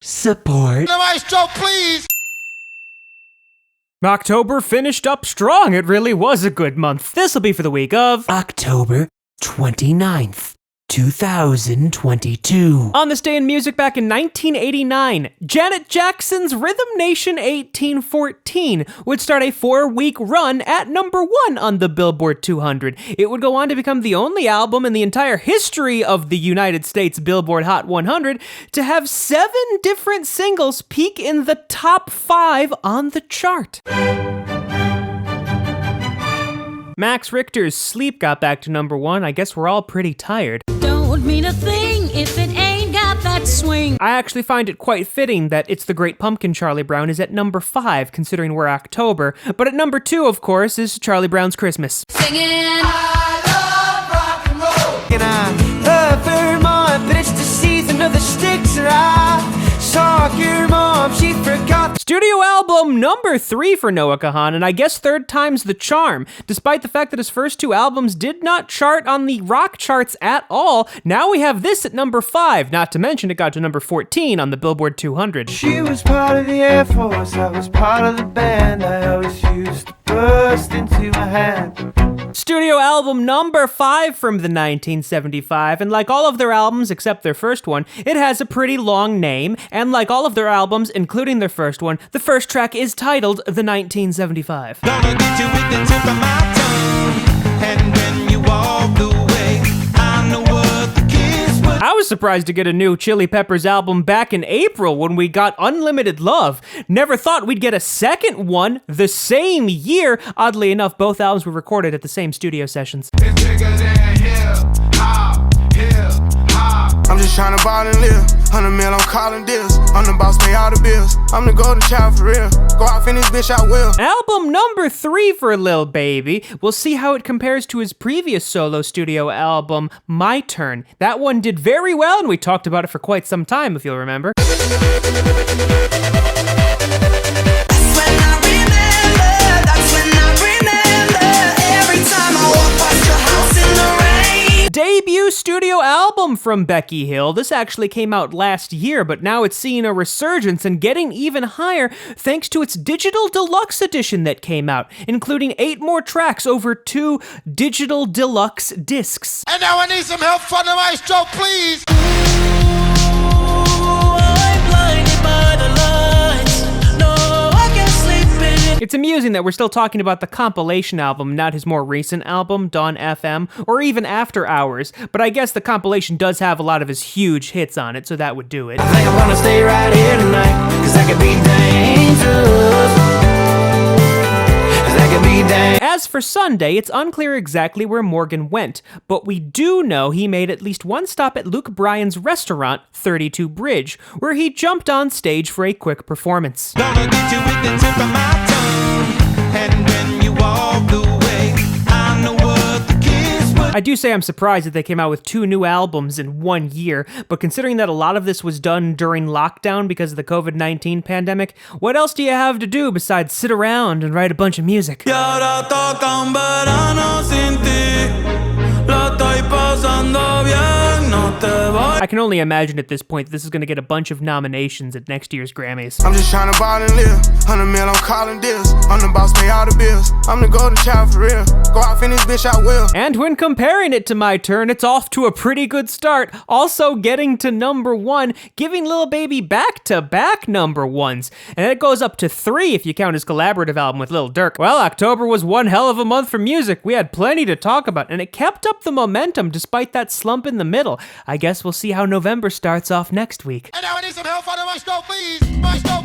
support. The maestro, please! October finished up strong. It really was a good month. This'll be for the week of October 29th, 2022. On this day in music back in 1989, Janet Jackson's Rhythm Nation 1814 would start a 4-week run at number 1 on the Billboard 200. It would go on to become the only album in the entire history of the United States Billboard Hot 100 to have 7 different singles peak in the top 5 on the chart. Max Richter's Sleep got back to number 1. I guess we're all pretty tired. Don't mean a thing if it ain't got that swing. I actually find it quite fitting that It's the Great Pumpkin Charlie Brown is at number 5, considering we're October. But at number 2, of course, is Charlie Brown's Christmas. Singing. I love rock and roll. And I love her mom, but it's the season of the sticks, and I saw your mom, she forgot. Studio album number 3 for Noah Kahan, and I guess third time's the charm. Despite the fact that his first 2 albums did not chart on the rock charts at all, now we have this at number 5, not to mention it got to number 14 on the Billboard 200. She was part of the Air Force, I was part of the band. I always used to burst into my hand. Studio album number 5 from the 1975, and like all of their albums except their first one, it has a pretty long name, and like all of their albums, including their first one, the first track is titled The 1975. Gonna get you with the tip of my tongue, and when you walk away, I know what the kiss was. I was surprised to get a new Chili Peppers album back in April when we got Unlimited Love. Never thought we'd get a second one the same year. Oddly enough, both albums were recorded at the same studio sessions. It's bigger than hip hop, hip hop. I'm just trying to ball and live. 100 mil, I'm calling deals. I'm the boss, pay all the bills. I'm the golden child for real. Go out, finish, bitch, I will. Album number 3 for Lil Baby. We'll see how it compares to his previous solo studio album, My Turn. That one did very well, and we talked about it for quite some time, if you'll remember. Debut studio album from Becky Hill. This actually came out last year, but now it's seeing a resurgence and getting even higher thanks to its digital deluxe edition that came out, including 8 more tracks over 2 digital deluxe discs. And now I need some help from the maestro, please! It's amusing that we're still talking about the compilation album, not his more recent album, Dawn FM, or even After Hours, but I guess the compilation does have a lot of his huge hits on it, so that would do it. I think I'm gonna stay right here tonight, cause I could be dangerous. Cause I could be dangerous. As for Sunday, it's unclear exactly where Morgan went, but we do know he made at least one stop at Luke Bryan's restaurant, 32 Bridge, where he jumped on stage for a quick performance. Gonna get you with the tip of my tongue, and when you walk away, I know what the kiss was. I do say I'm surprised that they came out with 2 new albums in 1 year, but considering that a lot of this was done during lockdown because of the COVID-19 pandemic, what else do you have to do besides sit around and write a bunch of music? Y ahora toca un verano sin ti, la estoy pasando bien, no te voy. I can only imagine at this point this is going to get a bunch of nominations at next year's Grammys. I'm just trying to ball and live. 100 mil, I'm calling deals. I'm the boss, pay all the bills. I'm the golden child for real. Go out, finish, bitch, I will. And when comparing it to My Turn, it's off to a pretty good start, also getting to number 1, giving Lil Baby back-to-back number 1s. And it goes up to 3 if you count his collaborative album with Lil Durk. Well, October was one hell of a month for music. We had plenty to talk about, and it kept up the momentum despite that slump in the middle. I guess we'll see how November starts off next week. And now I need some help from the maestro, please! Maestro!